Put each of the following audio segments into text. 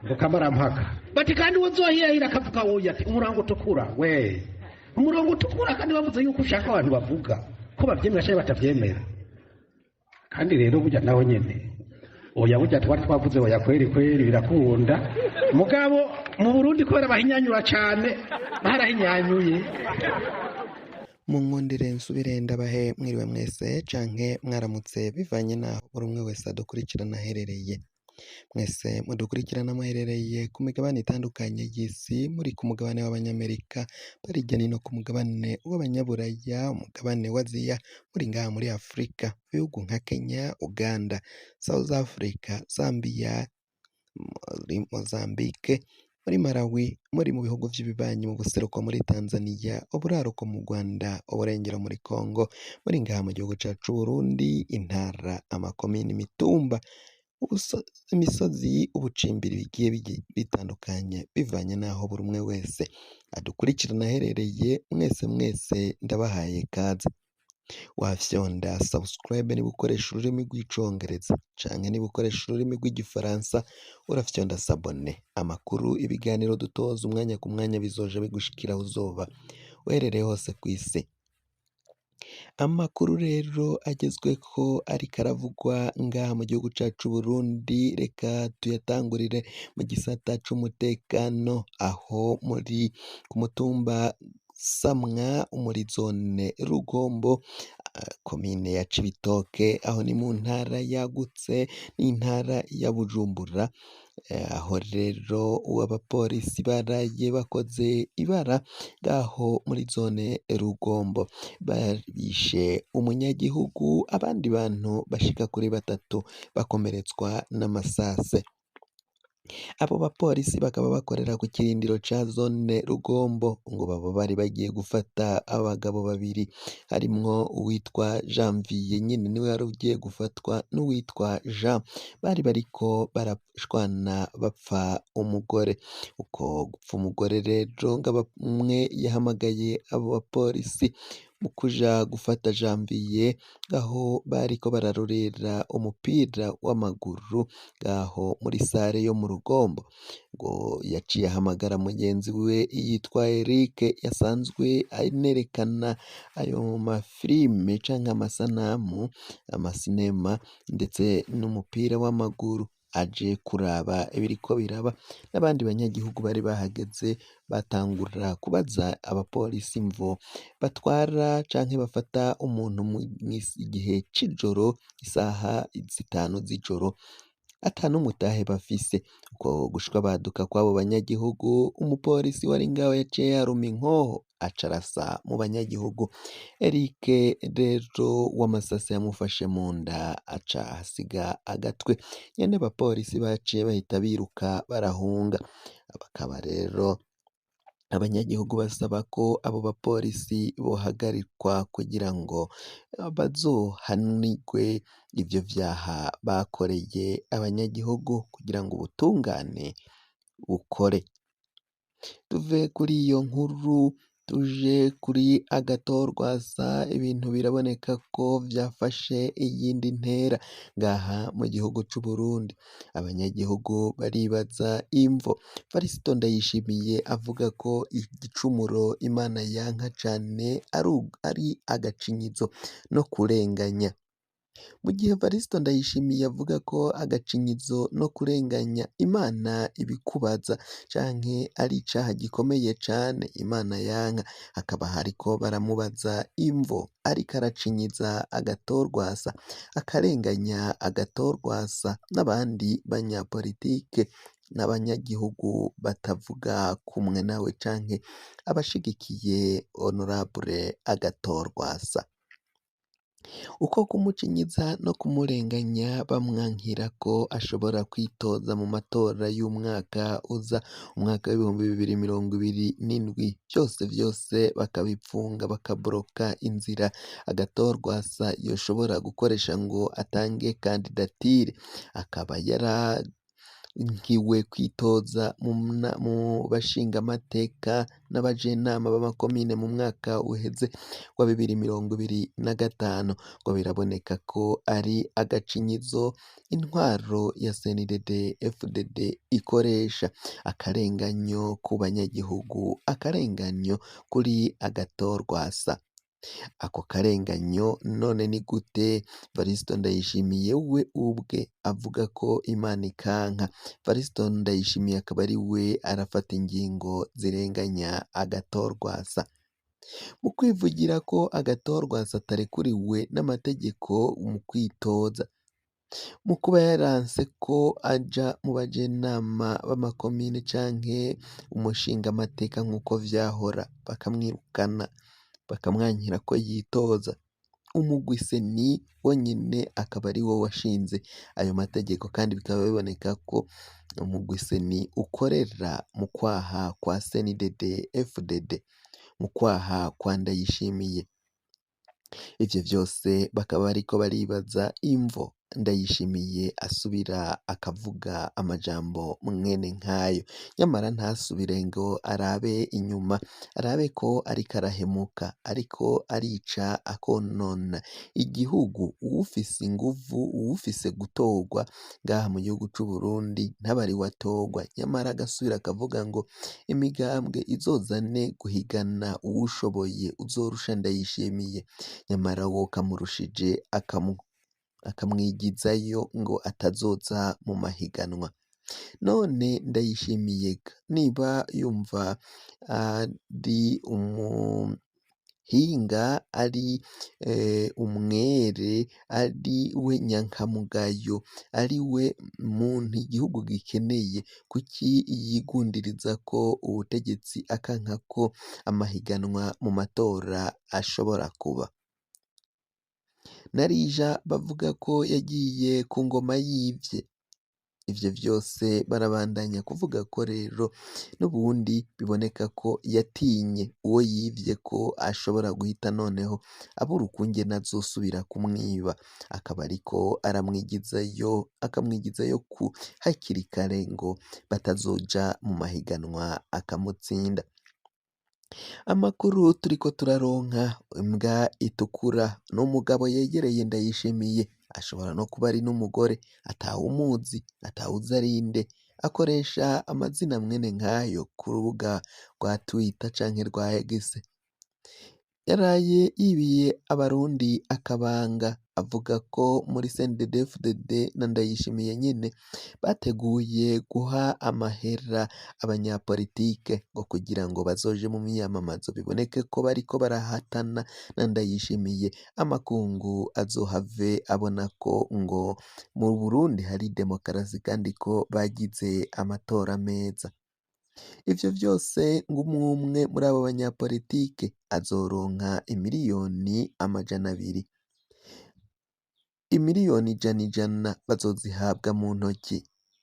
Rukamarampaka bati kandi wozohirahira akavuga wowe ati umurongo utukura we umurongo utukura kandi bavuze yuko ushaka abantu bavuga ko bavyemera cyangwa batavyemera kandi rero burya naho nyene oya burya twari twavuze oya kweri birakunda mugabo mu Burundi kubera bahinyanyura cyane barahinyanyuye. Munkundire nsubire ndabahe mwiriwe mwese canke mwaramutse bivanye naho buri umwe wese adukurikirana aherereye. Mwese mudukurikirana muherereye ku migabane itandukanye y'isi, muri ku mugabane w'abanyamerika, barijya no ku mugabane w'abanyaburaya, umugabane wa Aziya, muri ngaha muri Afurika, ibihugu nka Kenya, Uganda, South Africa, Zambia, muri Mozambique, muri Malawi, muri mu bihugu vy'ibibanyi mu buseruko muri Tanzania, uburaruko mu Rwanda, uburengero muri Congo, muri ngaha mu gihugu cacu Burundi, intara, amakomini, imitumba, imisozi, ubucimbiri bigiye bitandukanye bivanye naho buri umwe wese adukurikirana aherereye. Mwese ndabahaye kaze. Wafyonda subscribe niba ukoresha ururimi rw'icongereza canke niba ukoresha ururimi rw'igifaransa urafyonda sabone. Amakuru, ibiganiro dutoza umwanya ku mwanya bizoje bigushikira uzoba uherereye hose kw'isi. Amakuru rero agezweko ariko aravugwa ngaha mu gihugu cacu Burundi, reka tuyatangurire mu gisata c'umutekano, aho muri ku mutumba Samwa muri zone Rugombo, komine ya Cibitoke, aho ni mu ntara yagutse n'intara ya Bujumbura. Aho rero abapolisi baraye bakoze ibara ngaho muri zone Rugombo, bishe umunyagihugu, abandi bantu bashika kuri 3 bakomeretswa n'amasase. Abo bapolisi bakaba bakorera ku kirindiro ca zone Rugombo, ngo baba bari bagiye gufata abagabo babiri, harimwo uwitwa Janvier nyine niwe yari ugiye gufatwa n'uwitwa Jean, bari bariko barashwana bapfa umugore. Uko gupfa umugore rero ngo umwe yahamagaye abo bapolisi mu kuja gufata Janvier, aho bariko bararorera umupira w'amaguru ngaho muri sare yo mu Rugombo, ngo yaciye ahamagara mugenzi we yitwa Eric, yasanzwe anerekana ayo mafilime canke amasanamu, amasinema ndetse n'umupira w'amaguru, aje kuraba ibiriko biraba. N'abandi banyagihugu bari bahageze batangura kubaza abapolisi imvo batwara canke bafata umuntu igihe c'ijoro, isaha 5 z'ijoro atanumutahe bafise. Uko gushika baduka kw'abo banyagihugu, umupolisi wari ngaho yaciye yaruma inkoho aca arasa mu banyagihugu. Eric rero w'amasase yamufashe mu nda aca hasiga agatwe, nyene abapolisi baciye bahita biruka barahunga. Bakaba rero abanyagihugu basaba ko abo bapolisi bohagarikwa kugira ngo bazohanigwe ivyo vyaha bakoreye abanyagihugu, kugira ngo ubutungane bukore. Tuve kuri iyo nkuru tuje kuri Agathon Rwasa, ibintu biraboneka ko vyafashe iyindi ntera ngaha mu gihugu c'u Burundi. Abanyagihugu baribaza imvo Varisito Ndayishimiye avuga ko igicumuro Imana yanka cane ari agacinyizo no kurenganya. Mu gihe Varisito Ndayishimiye avuga ko agacinyizo no kurenganya Imana ibikubaza canke ari icaha gikomeye cane Imana yanka, hakaba hariko baramubaza imvo ariko aracinyiza Agathon Rwasa, akarenganya Agathon Rwasa n'abandi banyapolitike n'abanyagihugu batavuga kumwe nawe canke abashigikiye Honorable Agathon Rwasa. Uko kumucinyiza no kumurenganya bamwankira ko ashobora kwitoza mu matora y'umwaka uza, umwaka w'2027, vyose bakabipfunga bakabloka inzira Agathon Rwasa yoshobora gukoresha ngo atange kandidatire. Akaba nkiwe kwitoza mu bashingamateka n'abajenama b'amakomine mu mwaka uheze wa 2025 ngo biraboneka ko ari agacinyizo intwaro ya CNDD-FDD ikoresha, akarenganyo ku banyagihugu, akarenganyo kuri Agathon Rwasa. Ako karenganyo none ni gute Varisito Ndayishimiye we ubwe avuga ko Imana ikanka? Varisito Ndayishimiye akaba ari we arafata ingingo zirenganya Agathon Rwasa mu kwivugira ko Agathon Rwasa atarekuriwe n'amategeko mu kwitoza, mu kuba yaranse ko aja mu bajenama b'amakomine canke umushingamateka nk'uko vyahora, bakamwirukana bakamwankira ko yitoza. Umugwi seni wonyene akaba ari wo washinze ayo mategeko, kandi bikaba biboneka ko umugwi seni ukorera mu kwaha kwa CNDD-FDD, mu kwaha kwa Ndayishimiye. Ivyo vyose bakaba bariko baribaza imvo Ndayishimiye asubira akavuga amajambo mwene nk'ayo, nyamara ntasubire ngo arabe inyuma, arabe ko ariko arahemuka, ariko arica akonona igihugu. Uwufise inguvu, uwufise gutorwa ngaha mu gihugu c'Uburundi ntaba ari we atorwa, nyamara agasubira akavuga ngo imigambwe izozane guhigana uwushoboye uzorusha Ndayishimiye, nyamara wo kamurushije akamwigizayo ngo atazoza mu mahiganwa. None Ndayishimiye niba yumva ari umuhinga, ari umwere, ari we nyankamugayo, ari we muntu igihugu gikeneye, kuki yigundiriza ko ubutegetsi akanka ko amahiganwa mu matora ashobora kuba? Narija bavuga ko yagiye ku ngoma yivye. Ivyo vyose barabandanya kuvuga ko rero n'ubundi biboneka ko yatinye uwo yivye ko ashobora guhita noneho abura ukungene azosubira kumwiba, akaba ariko aramwigizayo, akamwigizayo ku hakiri kare ngo batazoja mu mahiganwa akamutsinda. Amakuru turiko turaronka, imbwa itukura n'umugabo yegereye Ndayishimiye, ashobora no kuba ari n'umugore atawumuzi, atawuzi ari nde, akoresha amazina mwene nk'ayo ku rubuga rwa Twitter canke rwa X. Yaraye yibiye abarundi akabanga, avuga ko muri CNDD-FDD na Ndayishimiye nyene bateguye guha amahera abanyapolitike ngo kugira ngo bazoje mu myiyamamazo, biboneke ko bariko barahatana na Ndayishimiye, amakungu azohave abona ko ngo mu Burundi hari demokarasi kandi ko bagize amatora meza. Ivyo vyose ngo umwe muri abo banyapolitike azoronka imiliyoni 200. Imiliyoni 100 bazozihabwa mu ntoki,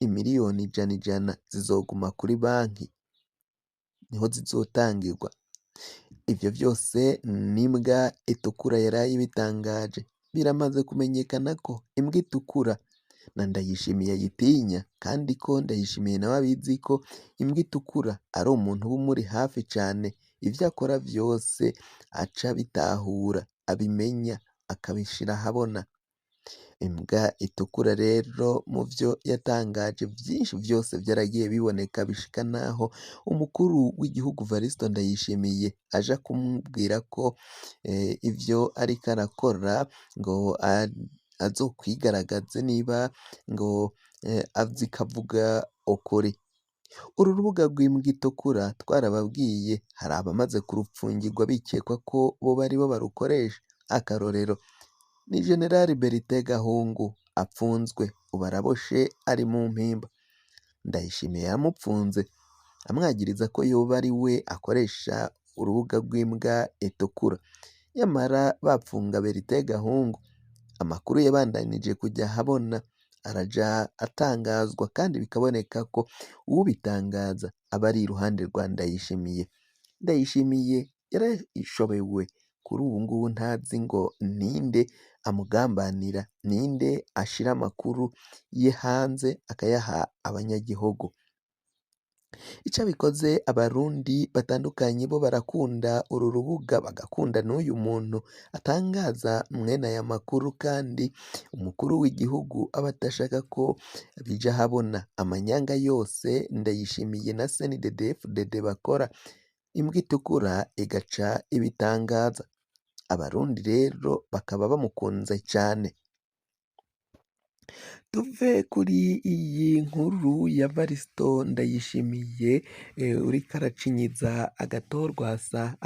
imiliyoni 100 zizoguma kuri banki, niho zizotangirwa. Ivyo vyose n'imbwa itukura yaraye ibitangaje. Biramaze kumenyekana ko imbwa itukura na Ndayishimiye ayitinya, kandi ko Ndayishimiye nawe abizi ko imbwa itukura ari umuntu uba umuri hafi cane, ivyo akora vyose aca bitahura, abimenya, akabishira ahabona. Imbwa itukura rero mu vyo yatangaje vyinshi vyose vyaragiye biboneka, bishika naho umukuru w'igihugu Varisito Ndayishimiye aja kumubwira ko ivyo ariko arakora ngo azokwigaragaze niba ngo azi kavuga ukuri. Uru rubuga rw'imbwa itukura twarababwiye, hari abamaze kurupfungirwa bikekwa ko boba aribo barukoresha. Akarorero ni General Bertin Gahungu apfunzwe, ubu araboshe ari mu mpimba. Ndayishimiye yamupfunze amwagiriza ko yoba ari we akoresha urubuga rw'imbwa itukura, nyamara bapfunga Bertin Gahungu, amakuru yabandanije kujya ahabona, araja atangazwa, kandi bikaboneka ko uwubitangaza aba ari iruhande rwa Ndayishimiye. Ndayishimiye yarashobewe kuri ubu ngubu ntazi ngo ninde amugambanira, ninde ashira amakuru ye hanze akayaha abanyagihugu. Ico bikoze abarundi batandukanye bo barakunda uru rubuga, bagakunda n'uyu muntu atangaza mwene aya makuru, kandi umukuru w'igihugu aba adashaka ko bija ahabona. Amanyanga yose Ndayishimiye na CNDD-FDD bakora, imbwa itukura igaca ibitangaza. Abarundi rero bakaba bamukunze cane. Tuve kuri iyi nkuru ya Varisito Ndayishimiye uriko aracinyiza Agathon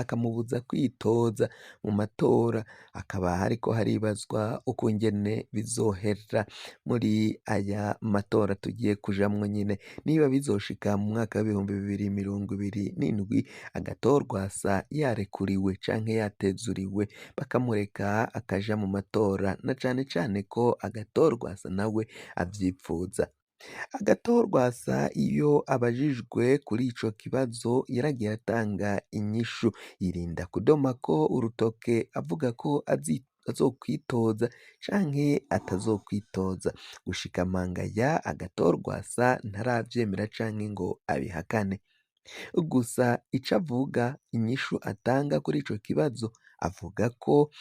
akamubuza kwitoza mu matora, hakaba hariko haribazwa ukungene bizohera muri aya matora tugiye kujamwo nyene, niba bizoshika mu mwaka w'ibihumbi 2027 Agathon yarekuriwe canke yatezuriwe bakamureka akaja mu matora, na cane cane ko Agathon nawe avyipfuza. Agathon iyo abajijwe kuri ico kibazo yaragiye atanga inyishu, yirinda kudomako urutoke avuga ko azokwitoza canke atazokwitoza. Gushika mangaya Agathon ntaravyemera canke ngo abihakane. Gusa ico avuga, inyishu atanga kuri ico kibazo, avuga ko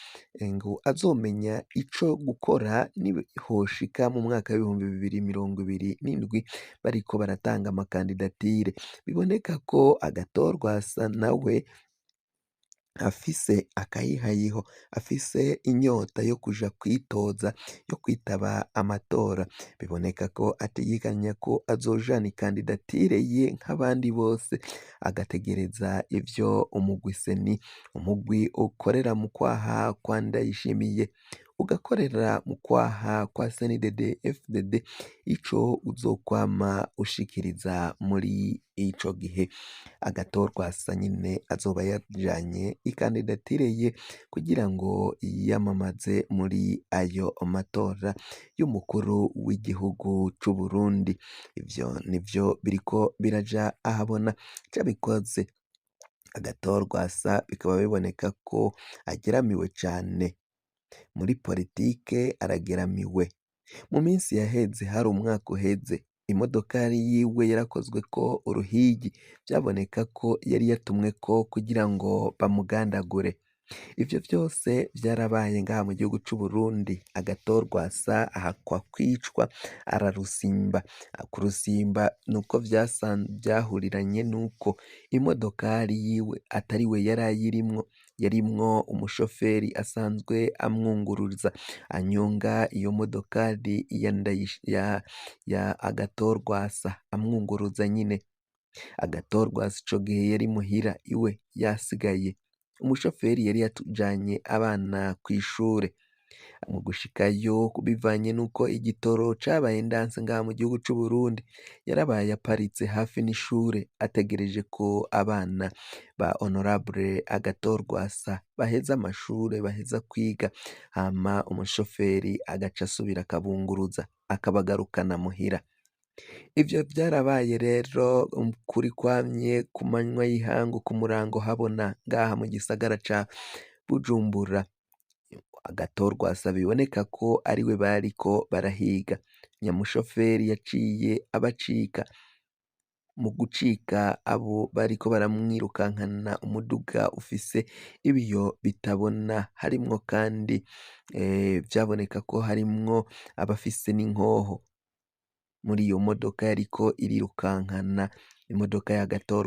ngo azomenya ico gukora nihoshika mu mwaka w'ibihumbi 2027 bariko baratanga amakandidatire. Biboneka ko Agathon nawe afise akayihayiho, afise inyota yo kuja kwitoza, yo kwitaba amatora. Biboneka ko ategekanya ko azojana ikandidatire ye nk'abandi bose, agategereza ivyo umugwi seni, umugwi ukorera mu kwaha kwa Ndayishimiye ugakorera mu kwaha kwa CNDD-FDD, ico uzokwama ushikiriza muri ico gihe. Agathon nyine azoba yajanye ikandidatire ye kugira ngo yiyamamaze muri ayo matora y'umukuru w'igihugu c'u Burundi. Ivyo nivyo biriko biraja ahabona. Ico bikoze Agathon bikaba biboneka ko ageramiwe cane muri politike, arageramiwe. Mu minsi yaheze, hari umwaka uheze, imodokari yiwe yarakozweko uruhigi, vyaboneka ko yari yatumweko kugira ngo bamugandagure. Ivyo vyose vyarabaye ngaha mu gihugu c'u Burundi. Agathon ahakwa kwicwa, ararusimba. Kurusimba nuko vyahuriranye nuko imodokari yiwe atari we yari ayirimwo, yarimwo umushoferi asanzwe amwunguruza, anyonga iyo modokari ya Agathon amwunguruza nyine. Agathon ico gihe yari muhira iwe yasigaye. Umushoferi yari yatujanye abana kw'ishure. Mu gushikayo bivanye nuko igitoro cabaye ndanse ngaha mu gihugu c'u Burundi, yarabaye aparitse hafi n'ishure ategereje ko abana ba Honorable Agathon baheza amashure, baheza kwiga, hama umushoferi agaca asubira akabunguruza akabagarukana muhira. Ivyo vyarabaye rero ukuri kwamye ku manywa y'ihangu, ku murango habona ngaha mu gisagara ca Bujumbura. Agathon biboneka ko ariwe bariko barahiga. Nyamushoferi yaciye abacika. Mu gucika abo bariko baramwirukankana umuduga ufise ibiyo bitabona, harimwo kandi vyaboneka ko harimwo abafise n'inkoho muri iyo modoka yariko irirukankana, imodoka ya Agathon.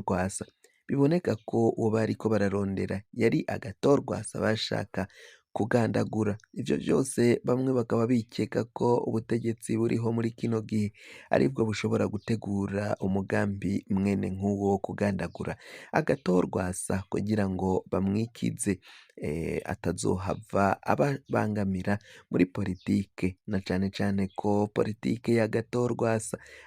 Biboneka ko uwo bariko bararondera yari Agathon bashaka kugandagura. Ivyo vyose bamwe bakaba bikeka ko ubutegetsi buriho muri kino gihe aribwo bushobora gutegura umugambi mwene nk'uwo wo kugandagura Agathon kugira ngo bamwikize, atazohava ababangamira muri politike, na cane cane ko politike ya Agathon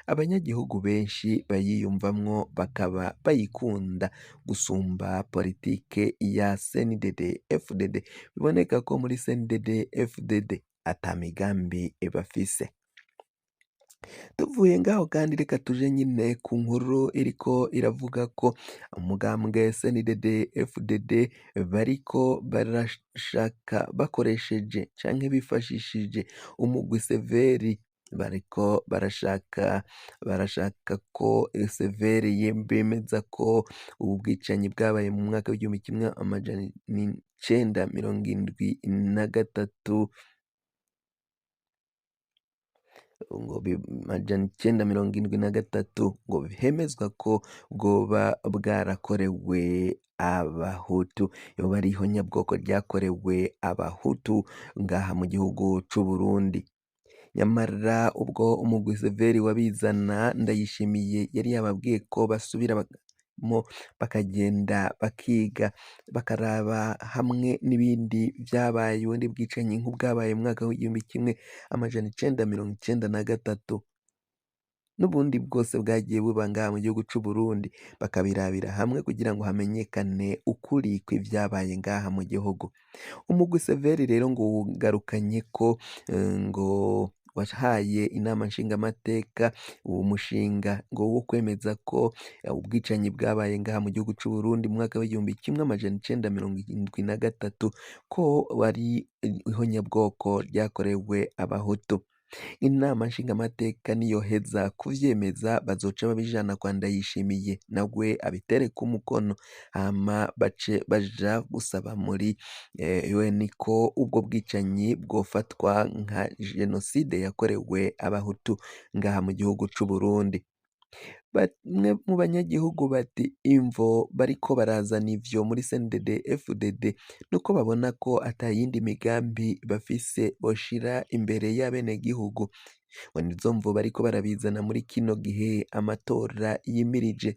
abanyagihugu benshi bayiyumvamwo, bakaba bayikunda gusumba politike ya CNDD-FDD. Biboneka ko muri CNDD-FDD ata migambi bafise. Tuvuye ngaho kandi reka tuje nyine ku nkuru iriko iravuga ko umugambwe CNDD FDD bariko barashaka bakoresheje canke bifashishije umugwi severi bariko barashaka ko severi bemeza ko ubu bwicanyi bwabaye mu mwaka w'igihumbi kimwe amajana icenda mirongo indwi na gatatu amajana icenda mirongo indwi na gatatu ngo hemezwa ko bwoba bwarakorewe abahutu yoba ari ihonyabwoko ryakorewe abahutu ngaha mu gihugu c'Uburundi. Nyamara ubwo umugwi severi wabizana Ndayishimiye yari yababwiye ko basubira bakagenda bakiga bakaraba hamwe n'ibindi vyabaye ubundi bwicanyi nk'ubwabaye mu mwaka w'igihumbi kimwe amajana icenda mirongo icenda na gatatu n'ubundi bwose bwagiye buba ngaha mu gihugu c'Uburundi bakabirabira hamwe kugira ngo hamenyekane ukuri kw'ivyabaye ngaha mu gihugu. Umugwi severi rero ngo wugarukanye ko ngo wahaye inama nshingamateka uwo mushinga ngo wo kwemeza ko ubwicanyi bwabaye ngaha mu gihugu c'Uburundi mu mwaka w'igihumbi kimwe amajana icenda mirongo indwi na gatatu ko wari ihonyabwoko ryakorewe abahutu. Inama nshingamateka niyoheza kuvyemeza bazoca babijana kwa Ndayishimiye nawe abitereko umukono hama bace baja gusaba muri UN ko ubwo bwicanyi bwofatwa nka jenoside yakorewe abahutu ngaha mu gihugu c'Uburundi. Bamwe mu banyagihugu bati imvo bariko barazana ivyo muri CNDD FDD nuko babona ko ata yindi migambi bafise boshira imbere y'abenegihugu ngo nizo mvo bariko barabizana muri kino gihe amatora yimirije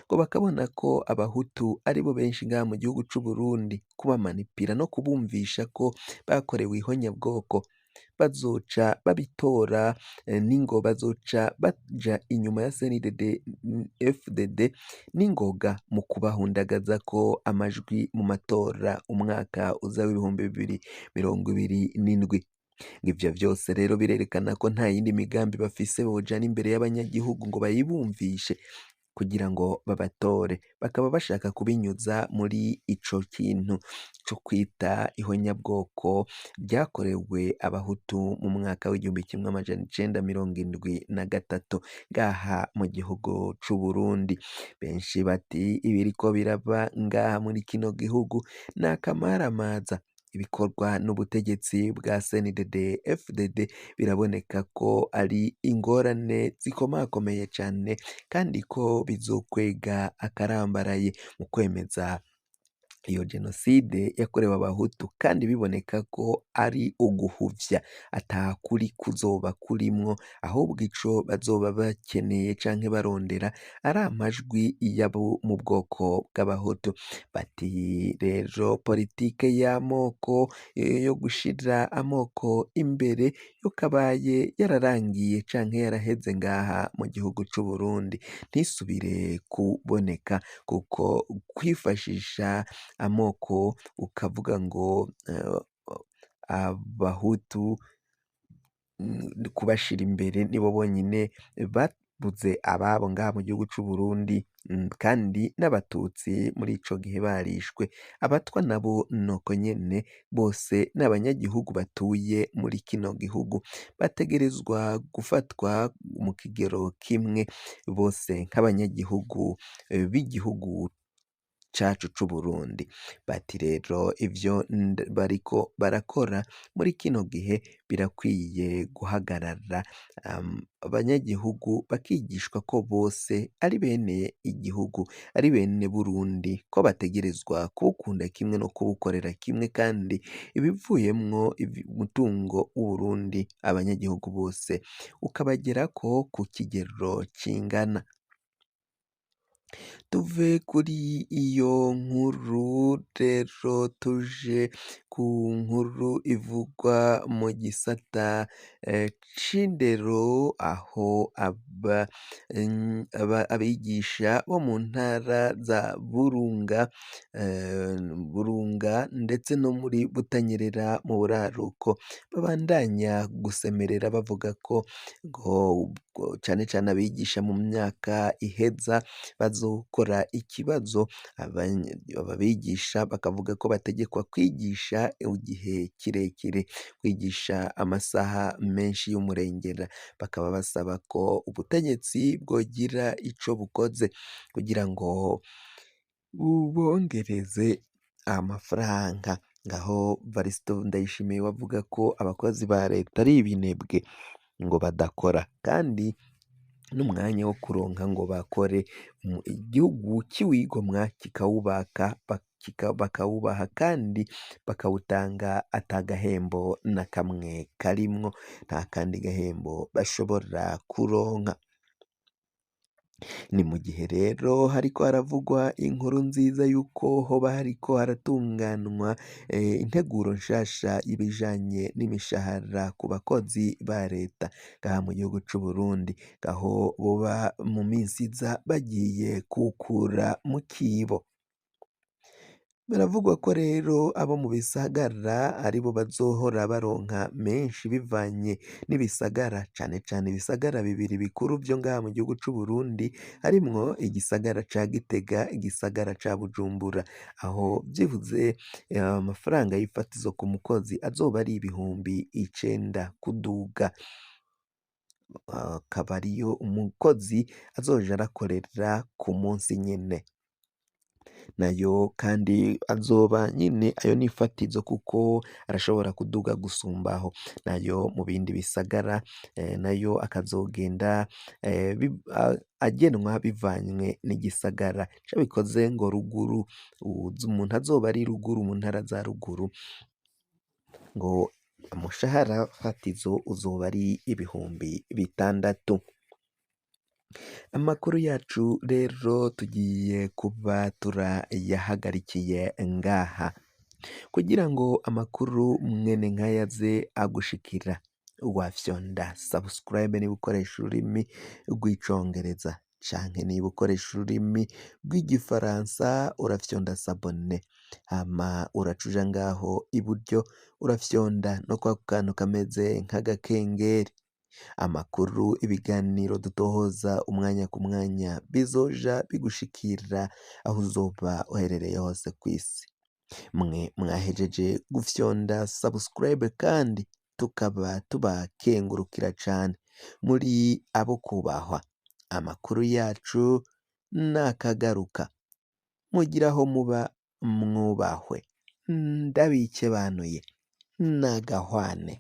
ngo bakabona ko abahutu aribo benshi ngaha mu gihugu c'Uburundi kubamanipira no kubumvisha ko bakorewe ihonyabwoko bazoca babitora ningo bazoca baja inyuma ya CNDD FDD n'ingoga mu kubahundagaza ko amajwi mu matora umwaka uza w'ibihumbi bibiri mirongo ibiri n'indwi. Ivyo vyose rero birerekana ko nta yindi migambi bafise bojana imbere y'abanyagihugu ngo bayibumvishe kugira ngo babatore bakaba bashaka kubinyuza muri ico kintu co kwita ihonyabwoko ryakorewe abahutu mu mwaka w'igihumbi kimwe amajana icenda mirongo indwi na gatatu ngaha mu gihugu c'Uburundi. Benshi bati ibiriko biraba ngaha muri kino gihugu ni akamaramaza ibikorwa n'ubutegetsi bwa CNDD FDD biraboneka ko ari ingorane zikomakomeye cane kandi ko bizokwega akarambaraye mu kwemeza iyo jenoside yakorewe abahutu kandi biboneka ko ari uguhuvya ata kuri kuzoba kurimwo ahubwo ico bazoba bakeneye canke barondera ari amajwi yabo mu bwoko bw'abahutu. Bati rero politike y'amoko yo gushira amoko imbere yokabaye yararangiye canke yaraheze ngaha mu gihugu c'Uburundi ntisubire kuboneka kuko kwifashisha amoko ukavuga ngo abahutu kubashira imbere nibo bonyine babuze ababo ngaha mu gihugu c'Uburundi kandi n'abatutsi muri ico gihe barishwe abatwa nabo nuko nyene bose n'abanyagihugu batuye muri kino gihugu bategerezwa gufatwa mu kigero kimwe bose nk'abanyagihugu b'igihugu cacu c'Uburundi. Bati rero ivyo bariko barakora muri kino gihe birakwiye guhagarara abanyagihugu bakigishwa ko bose ari bene igihugu ari bene Burundi ko bategerezwa kubukunda kimwe no kubukorera kimwe kandi ibivuyemwo umutungo w'Uburundi abanyagihugu bose ukabagerako ku kigero kingana. Tuve kuri iyo nkuru rero tuje ku nkuru ivugwa mu gisata c'indero aho abigisha bo mu ntara za Burunga ndetse no muri Butanyerera mu buraruko babandanya gusemerera bavuga ko ngo cane cane abigisha mu myaka iheza bazokora ikibazo, aba bigisha bakavuga ko bategekwa kwigisha igihe kirekire, kwigisha amasaha menshi y'umurengera, bakaba basaba ko ubutegetsi bwogira ico bukoze kugira ngo bubongereze amafaranga, ngaho Varisito Ndayishimiye we avuga ko abakozi ba leta ari ibinebwe ngo badakora, kandi n'umwanya wo kuronka ngo bakore, igihugu kiwigomwa kikawubaka bakawubaha kandi bakawutanga ata gahembo na kamwe karimwo, nta kandi gahembo bashobora kuronka. Ni mu gihe rero hariko haravugwa inkuru nziza y'uko hoba hariko haratunganwa integuro nshasha y'ibijanye n'imishahara ku bakozi ba leta ngaha mu gihugu c'Uburundi, aho boba mu minsi iza bagiye kuwukura mu kibo. Biravugwa ko rero abo mu bisagara aribo bazohora baronka menshi bivanye n'ibisagara, cane cane ibisagara bibiri bikuru vyo ngaha mu gihugu c'Uburundi harimwo igisagara ca Gitega, igisagara ca Bujumbura, aho vyibuze amafaranga y'ifatizo ku mukozi azoba ari ibihumbi 9 kuduga, akaba ariyo umukozi azoja arakorera ku munsi nyene, nayo kandi azoba nyene ayo n'ifatizo kuko arashobora kuduga gusumbaho, nayo mu bindi bisagara nayo akazogenda agenwa bivanywe n'igisagara, ico bikoze ngo ruguru, umuntu azoba ari ruguru mu ntara za ruguru ngo umushahara fatizo uzoba ari ibihumbi 6. Amakuru yacu rero tugiye kuba turayahagarikiye ngaha, kugira ngo amakuru mwene nkaya aze agushikira wafyonda subscribe niba ukoresha ururimi rw'icongereza, canke niba ukoresha ururimi rw'igifaransa urafyonda s'abone, hama uraca uja ngaho iburyo urafyonda no kwa kantu kameze nk'agakengeri, amakuru ibiganiro dutohoza umwanya ku mwanya bizoja bigushikira aho uzoba uherereye hose kw'isi. Mwe mwahejeje gufyonda subscribe kandi tukaba tubakengurukira cane, muri abo kubahwa. Amakuru yacu nakagaruka, mugira aho muba mwubahwe, ndabikebanuye, nagahwane.